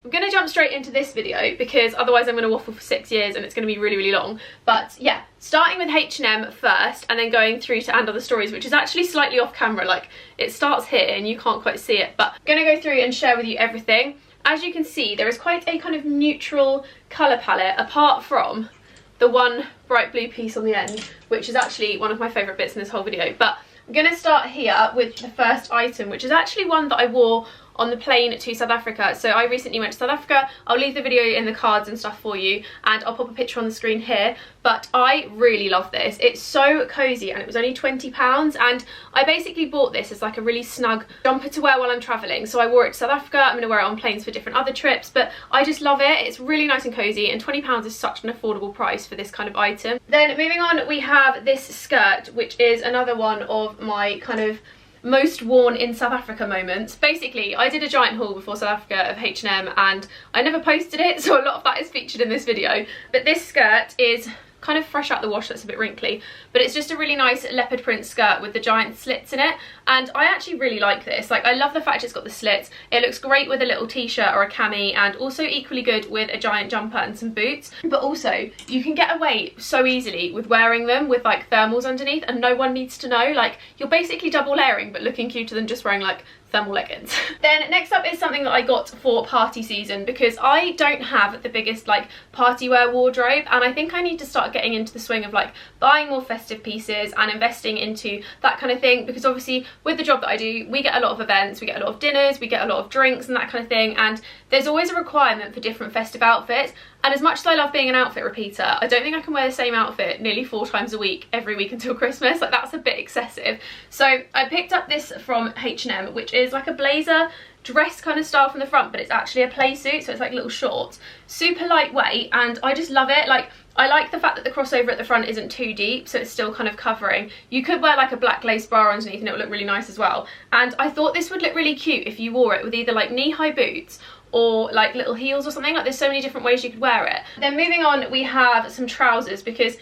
I'm going to jump straight into this video because otherwise I'm going to waffle for 6 years and it's going to be really, really long. But yeah, starting with H&M first and then going through to And Other Stories, which is actually slightly off camera. Like, it starts here and you can't quite see it, but I'm going to go through and share with you everything. As you can see, there is quite a kind of neutral colour palette, apart from the one bright blue piece on the end, which is actually one of my favourite bits in this whole video. But I'm going to start here with the first item, which is actually one that I wore on the plane to South Africa. So I recently went to South Africa. I'll leave the video in the cards and stuff for you, and I'll pop a picture on the screen here. But I really love this. It's so cozy and it was only £20, and I basically bought this as like a really snug jumper to wear while I'm traveling. So I wore it to South Africa. I'm gonna wear it on planes for different other trips, but I just love it. It's really nice and cozy, and £20 is such an affordable price for this kind of item. Then moving on, we have this skirt, which is another one of my kind of most worn in South Africa moments. Basically, I did a giant haul before South Africa of H&M and I never posted it, so a lot of that is featured in this video. But this skirt is kind of fresh out the wash, that's a bit wrinkly, but it's just a really nice leopard print skirt with the giant slits in it, and I actually really like this. Like, I love the fact it's got the slits. It looks great with a little t-shirt or a cami, and also equally good with a giant jumper and some boots. But also, you can get away so easily with wearing them with like thermals underneath and no one needs to know. Like, you're basically double layering but looking cuter than just wearing like thermal leggings. Then next up is something that I got for party season, because I don't have the biggest like party wear wardrobe, and I think I need to start getting into the swing of like buying more festive pieces and investing into that kind of thing, because obviously with the job that I do, we get a lot of events, we get a lot of dinners, we get a lot of drinks and that kind of thing, and there's always a requirement for different festive outfits. And as much as I love being an outfit repeater, I don't think I can wear the same outfit nearly 4 times a week every week until Christmas. Like, that's a bit excessive. So I picked up this from H&M, which is like a blazer dress kind of style from the front, but it's actually a play suit, so it's like little shorts. Super lightweight, and I just love it. Like, I like the fact that the crossover at the front isn't too deep, so it's still kind of covering. You could wear like a black lace bra underneath and it would look really nice as well. And I thought this would look really cute if you wore it with either like knee-high boots or like little heels or something. Like, there's so many different ways you could wear it. Then moving on, we have some trousers, because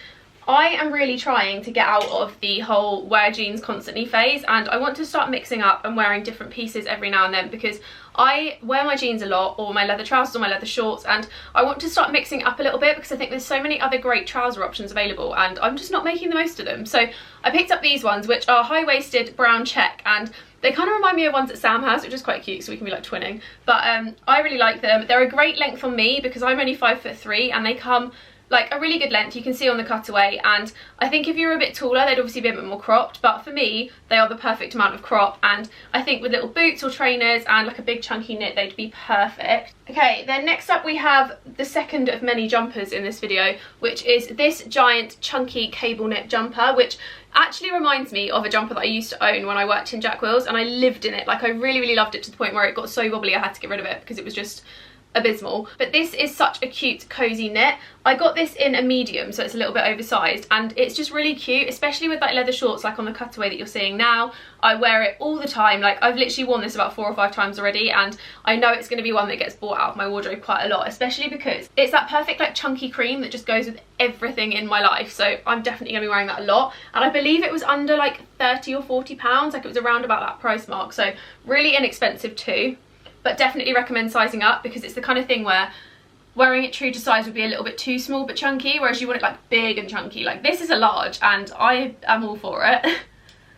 I am really trying to get out of the whole wear jeans constantly phase, and I want to start mixing up and wearing different pieces every now and then, because I wear my jeans a lot, or my leather trousers or my leather shorts, and I want to start mixing up a little bit because I think there's so many other great trouser options available and I'm just not making the most of them. So I picked up these ones, which are high-waisted brown check, and they kind of remind me of ones that Sam has, which is quite cute, so we can be like twinning. But I really like them. They're a great length on me because I'm only 5'3", and they come like a really good length. You can see on the cutaway, and I think if you were a bit taller they'd obviously be a bit more cropped, but for me they are the perfect amount of crop, and I think with little boots or trainers and like a big chunky knit they'd be perfect. Okay, then next up we have the second of many jumpers in this video, which is this giant chunky cable knit jumper, which actually reminds me of a jumper that I used to own when I worked in Jack Wills, and I lived in it. Like, I really, really loved it to the point where it got so wobbly I had to get rid of it because it was just abysmal. But this is such a cute cozy knit. I got this in a medium, so it's a little bit oversized, and it's just really cute, especially with like leather shorts like on the cutaway that you're seeing now. I wear it all the time. Like, I've literally worn this about 4 or 5 times already, and I know it's going to be one that gets bought out of my wardrobe quite a lot, especially because it's that perfect like chunky cream that just goes with everything in my life. So I'm definitely going to be wearing that a lot, and I believe it was under like 30 or 40 pounds. Like, it was around about that price mark, so really inexpensive too. But definitely recommend sizing up, because it's the kind of thing where wearing it true to size would be a little bit too small but chunky, whereas you want it like big and chunky. Like, this is a large and I am all for it.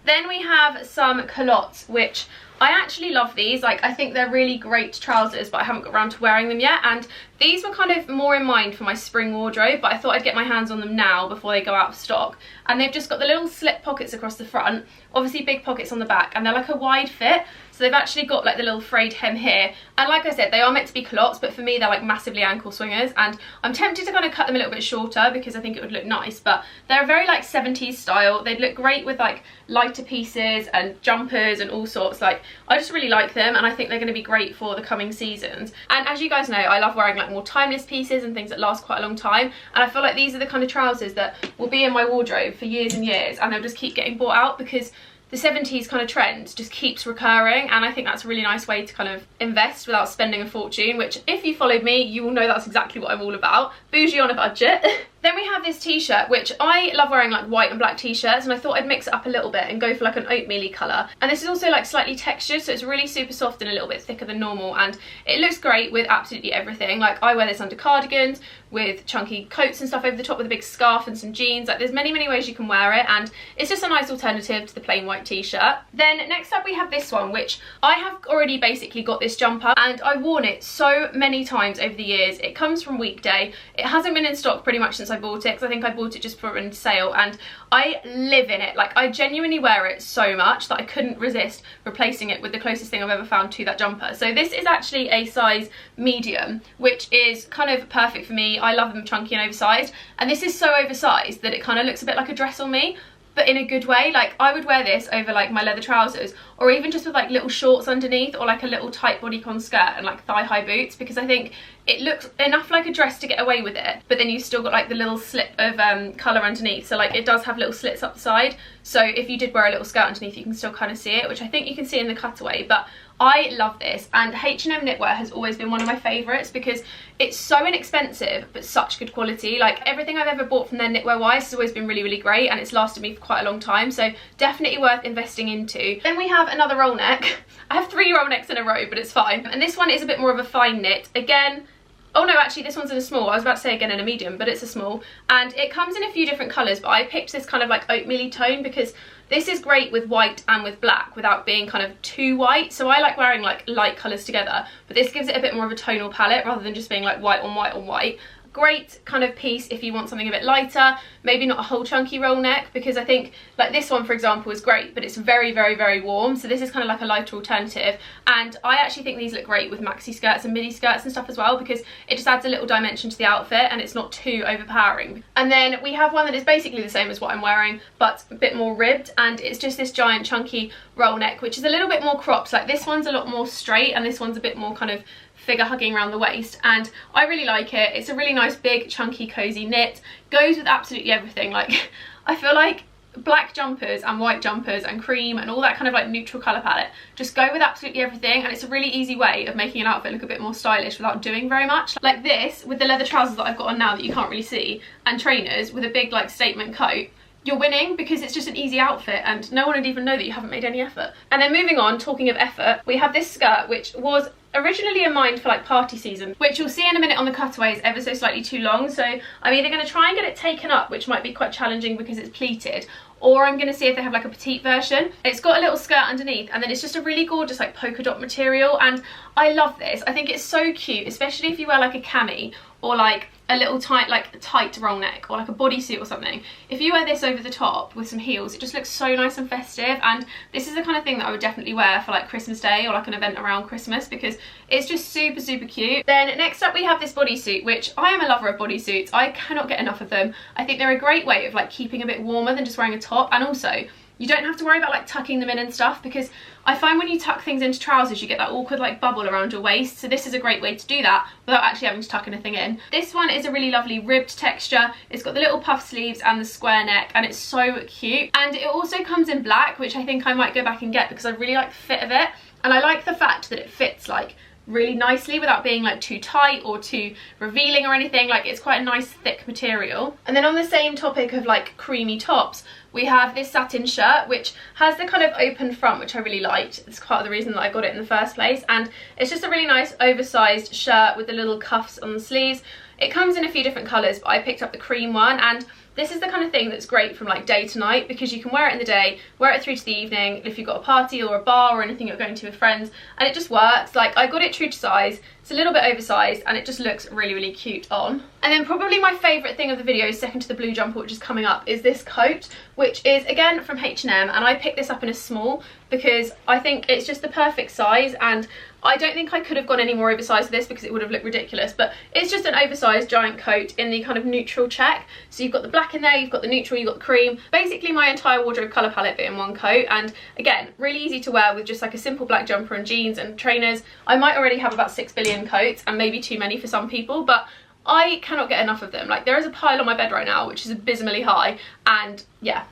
Then we have some culottes, which I actually love these. Like, I think they're really great trousers, but I haven't got around to wearing them yet, and these were kind of more in mind for my spring wardrobe, but I thought I'd get my hands on them now before they go out of stock. And they've just got the little slip pockets across the front, obviously big pockets on the back, and they're like a wide fit. So they've actually got like the little frayed hem here, and like I said, they are meant to be culottes, but for me they're like massively ankle swingers, and I'm tempted to kind of cut them a little bit shorter because I think it would look nice. But they're very like 70s style. They'd look great with like lighter pieces and jumpers and all sorts. Like, I just really like them, and I think they're going to be great for the coming seasons. And as you guys know, I love wearing like more timeless pieces and things that last quite a long time, and I feel like these are the kind of trousers that will be in my wardrobe for years and years, and they'll just keep getting bought out because the 70s kind of trend just keeps recurring, and I think that's a really nice way to kind of invest without spending a fortune, which if you followed me you will know that's exactly what I'm all about. Bougie on a budget. Then we have this t-shirt, which I love wearing like white and black t-shirts, and I thought I'd mix it up a little bit and go for like an oatmeal-y colour. And this is also like slightly textured, so it's really super soft and a little bit thicker than normal, and it looks great with absolutely everything. Like I wear this under cardigans, with chunky coats and stuff over the top, with a big scarf and some jeans. Like there's many ways you can wear it, and it's just a nice alternative to the plain white t-shirt. Then next up we have this one, which I have already basically got this jumper, and I've worn it so many times over the years. It comes from Weekday. It hasn't been in stock pretty much since I bought it, because I think I bought it just for a sale, and I live in it. Like I genuinely wear it so much that I couldn't resist replacing it with the closest thing I've ever found to that jumper. So this is actually a size medium, which is kind of perfect for me. I love them chunky and oversized, and this is so oversized that it kind of looks a bit like a dress on me, but in a good way. Like I would wear this over like my leather trousers, or even just with like little shorts underneath, or like a little tight bodycon skirt and like thigh-high boots, because I think it looks enough like a dress to get away with it, but then you've still got like the little slip of colour underneath, so like it does have little slits up the side, so if you did wear a little skirt underneath you can still kind of see it, which I think you can see in the cutaway. But I love this, and H&M knitwear has always been one of my favourites because it's so inexpensive but such good quality. Like everything I've ever bought from their knitwear wise has always been really great, and it's lasted me for quite a long time, so definitely worth investing into. Then we have another roll neck. I have 3 roll necks in a row, but it's fine. And this one is a bit more of a fine knit. Again, oh no, actually this one's in a small. I was about to say again in a medium, but it's a small. And it comes in a few different colours, but I picked this kind of like oatmeal-y tone because this is great with white and with black without being kind of too white. So I like wearing like light colours together, but this gives it a bit more of a tonal palette rather than just being like white on white on white. Great kind of piece if you want something a bit lighter, maybe not a whole chunky roll neck, because I think like this one for example is great, but it's very warm, so this is kind of like a lighter alternative. And I actually think these look great with maxi skirts and midi skirts and stuff as well, because it just adds a little dimension to the outfit and it's not too overpowering. And then we have one that is basically the same as what I'm wearing but a bit more ribbed, and it's just this giant chunky roll neck, which is a little bit more cropped. Like this one's a lot more straight and this one's a bit more kind of figure hugging around the waist, and I really like it. It's a really nice big chunky cozy knit, goes with absolutely everything. Like I feel like black jumpers and white jumpers and cream and all that kind of like neutral colour palette just go with absolutely everything, and it's a really easy way of making an outfit look a bit more stylish without doing very much. Like this with the leather trousers that I've got on now that you can't really see, and trainers with a big like statement coat, you're winning, because it's just an easy outfit and no one would even know that you haven't made any effort. And then moving on, talking of effort, we have this skirt which was originally in mind for like party season, which you'll see in a minute on the cutaway is ever so slightly too long, so I'm either going to try and get it taken up, which might be quite challenging because it's pleated, or I'm going to see if they have like a petite version. It's got a little skirt underneath, and then it's just a really gorgeous like polka dot material, and I love this. I think it's so cute, especially if you wear like a cami or like a little tight roll neck or like a bodysuit or something. If you wear this over the top with some heels, it just looks so nice and festive, and this is the kind of thing that I would definitely wear for like Christmas Day or like an event around Christmas, because it's just super cute. Then next up we have this bodysuit, which I am a lover of bodysuits. I cannot get enough of them. I think they're a great way of like keeping a bit warmer than just wearing a top, and also you don't have to worry about like tucking them in and stuff, because I find when you tuck things into trousers you get that awkward like bubble around your waist, so this is a great way to do that without actually having to tuck anything in. This one is a really lovely ribbed texture. It's got the little puff sleeves and the square neck, and it's so cute. And it also comes in black, which I think I might go back and get because I really like the fit of it, and I like the fact that it fits like really nicely without being like too tight or too revealing or anything. Like it's quite a nice thick material. And then on the same topic of like creamy tops, we have this satin shirt which has the kind of open front, which I really liked. It's part of the reason that I got it in the first place, and it's just a really nice oversized shirt with the little cuffs on the sleeves. It comes in a few different colours, but I picked up the cream one, and this is the kind of thing that's great from like day to night, because you can wear it in the day, wear it through to the evening if you've got a party or a bar or anything you're going to with friends, and it just works. Like I got it true to size. It's a little bit oversized and it just looks really cute on. And then probably my favourite thing of the video, second to the blue jumper which is coming up, is this coat, which is again from H&M, and I picked this up in a small because I think it's just the perfect size, and I don't think I could have gone any more oversized for this because it would have looked ridiculous, but it's just an oversized giant coat in the kind of neutral check. So you've got the black in there, you've got the neutral, you've got the cream, basically my entire wardrobe colour palette bit in one coat, and again really easy to wear with just like a simple black jumper and jeans and trainers. I might already have about 6 billion coats, and maybe too many for some people, but I cannot get enough of them. Like there is a pile on my bed right now which is abysmally high, and yeah,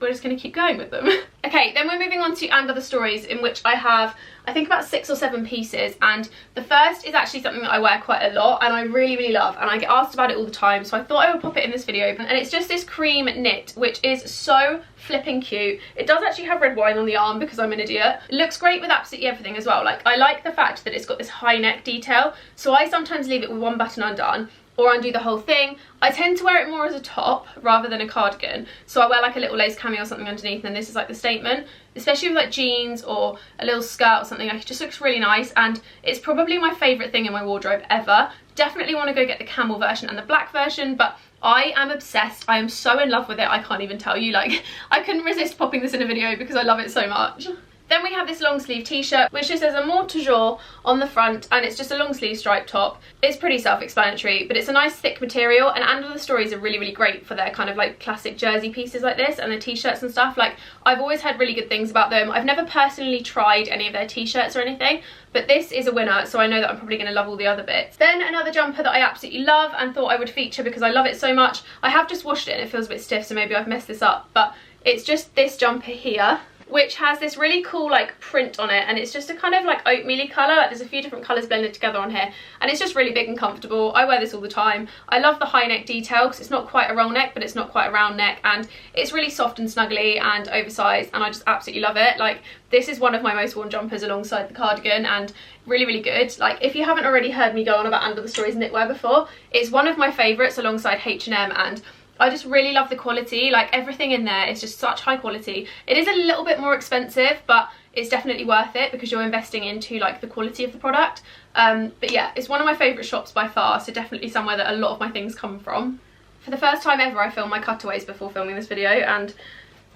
we're just going to keep going with them. Okay, then we're moving on to And Other Stories, in which I have, I think, about 6 or 7 pieces, and the first is actually something that I wear quite a lot and I really, really love, and I get asked about it all the time, so I thought I would pop it in this video. And it's just this cream knit, which is so flipping cute. It does actually have red wine on the arm because I'm an idiot. It looks great with absolutely everything as well. Like, I like the fact that it's got this high neck detail, so I sometimes leave it with one button undone or undo the whole thing. I tend to wear it more as a top rather than a cardigan, so I wear like a little lace cami or something underneath, and this is like the statement, especially with like jeans or a little skirt or something. Like, it just looks really nice, and it's probably my favourite thing in my wardrobe ever. Definitely want to go get the camel version and the black version, but I am obsessed. I am so in love with it, I can't even tell you. Like, I couldn't resist popping this in a video because I love it so much. Then we have this long sleeve t-shirt, which just says Amour Toujours on the front, and it's just a long sleeve striped top. It's pretty self-explanatory, but it's a nice thick material, and And Other Stories are really, really great for their kind of like classic jersey pieces like this and their t-shirts and stuff. Like, I've always had really good things about them. I've never personally tried any of their t-shirts or anything, but this is a winner, so I know that I'm probably going to love all the other bits. Then another jumper that I absolutely love and thought I would feature because I love it so much. I have just washed it and it feels a bit stiff, so maybe I've messed this up, but it's just this jumper here, which has this really cool like print on it, and it's just a kind of like oatmeal-y colour. Like, there's a few different colours blended together on here, and it's just really big and comfortable. I wear this all the time. I love the high neck detail because it's not quite a roll neck, but it's not quite a round neck, and it's really soft and snuggly and oversized, and I just absolutely love it. Like, this is one of my most worn jumpers alongside the cardigan, and really, really good. Like, if you haven't already heard me go on about And Other Stories knitwear before, it's one of my favourites alongside H&M, and I just really love the quality. Like, everything in there is just such high quality. It is a little bit more expensive, but it's definitely worth it because you're investing into like the quality of the product. But yeah, it's one of my favourite shops by far, so definitely somewhere that a lot of my things come from. For the first time ever, I filmed my cutaways before filming this video, and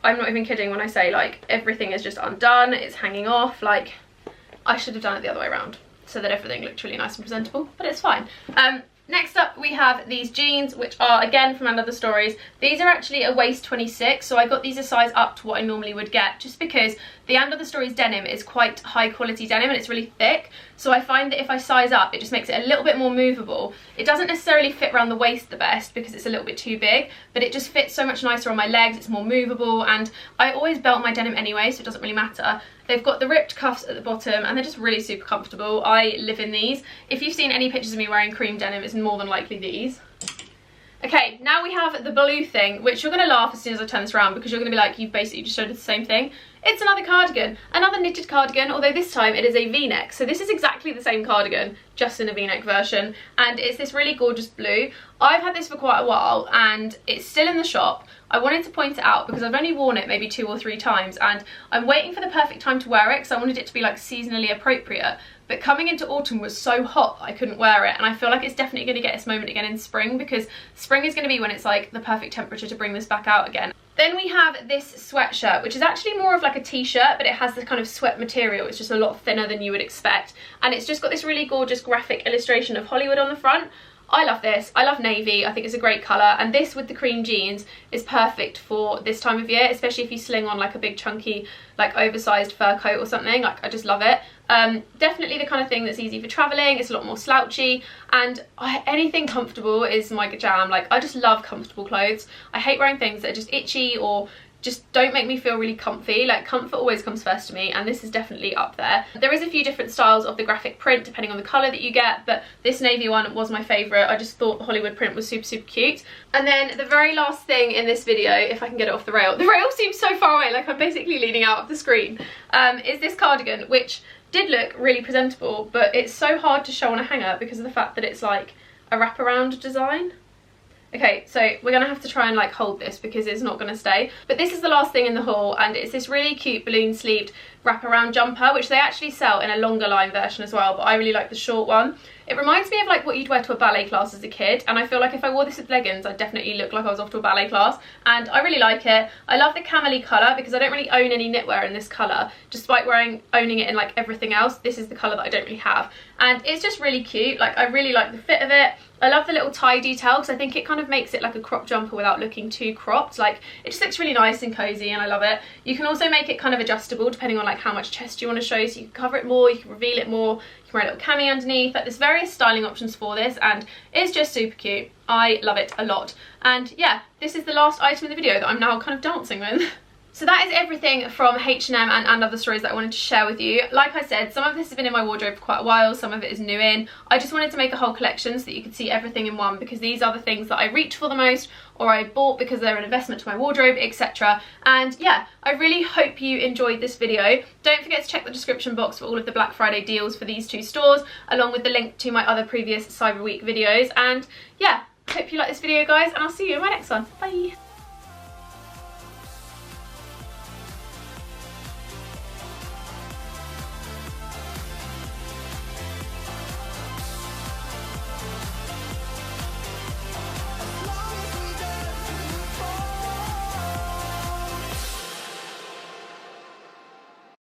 I'm not even kidding when I say like everything is just undone, it's hanging off. Like, I should have done it the other way around so that everything looked really nice and presentable, but it's fine. Next up we have these jeans, which are again from And Other Stories. These are actually a waist 26, so I got these a size up to what I normally would get, just because the And Other Stories denim is quite high quality denim and it's really thick, so I find that if I size up it just makes it a little bit more movable. It doesn't necessarily fit around the waist the best because it's a little bit too big, but it just fits so much nicer on my legs. It's more movable, and I always belt my denim anyway, so it doesn't really matter. They've got the ripped cuffs at the bottom and they're just really super comfortable. I live in these. If you've seen any pictures of me wearing cream denim, it's more than likely these. Okay, now we have the blue thing, which you're going to laugh as soon as I turn this around because you're going to be like, you've basically just showed us the same thing. It's another cardigan, another knitted cardigan, although this time it is a v-neck. So this is exactly the same cardigan, just in a v-neck version, and it's this really gorgeous blue. I've had this for quite a while and it's still in the shop. I wanted to point it out because I've only worn it maybe 2 or 3 times, and I'm waiting for the perfect time to wear it because I wanted it to be like seasonally appropriate. But coming into autumn was so hot I couldn't wear it, and I feel like it's definitely going to get its moment again in spring, because spring is going to be when it's like the perfect temperature to bring this back out again. Then we have this sweatshirt, which is actually more of like a t-shirt, but it has this kind of sweat material. It's just a lot thinner than you would expect, and it's just got this really gorgeous graphic illustration of Hollywood on the front. I love this. I love navy. I think it's a great colour, and this with the cream jeans is perfect for this time of year, especially if you sling on like a big chunky like oversized fur coat or something. Like, I just love it. Definitely the kind of thing that's easy for travelling. It's a lot more slouchy, and anything comfortable is my jam. Like, I just love comfortable clothes. I hate wearing things that are just itchy or just don't make me feel really comfy. Like, comfort always comes first to me, and this is definitely up there. There is a few different styles of the graphic print depending on the colour that you get, but this navy one was my favourite. I just thought the Hollywood print was super, super cute. And then the very last thing in this video, if I can get it off the rail seems so far away, like I'm basically leaning out of the screen, is this cardigan, which did look really presentable, but it's so hard to show on a hanger because of the fact that it's like a wraparound design. Okay, so we're gonna have to try and like hold this because it's not gonna stay. But this is the last thing in the haul, and it's this really cute balloon sleeved wraparound jumper, which they actually sell in a longer line version as well, but I really like the short one. It reminds me of like what you'd wear to a ballet class as a kid, and I feel like if I wore this with leggings I'd definitely look like I was off to a ballet class, and I really like it. I love the camely colour because I don't really own any knitwear in this colour, despite owning it in like everything else. This is the colour that I don't really have, and it's just really cute. Like, I really like the fit of it. I love the little tie detail because I think it kind of makes it like a crop jumper without looking too cropped. Like, it just looks really nice and cozy, and I love it. You can also make it kind of adjustable depending on like how much chest you want to show, so you can cover it more, you can reveal it more, you can wear a little cami underneath. Like, there's various styling options for this, and it's just super cute. I love it a lot. And yeah, this is the last item in the video that I'm now kind of dancing with. So that is everything from H&M and other stories that I wanted to share with you. Like I said, some of this has been in my wardrobe for quite a while, some of it is new in. I just wanted to make a whole collection so that you could see everything in one, because these are the things that I reach for the most, or I bought because they're an investment to my wardrobe, etc. And yeah, I really hope you enjoyed this video. Don't forget to check the description box for all of the Black Friday deals for these 2 stores, along with the link to my other previous Cyber Week videos. And yeah, hope you like this video, guys, and I'll see you in my next one. Bye!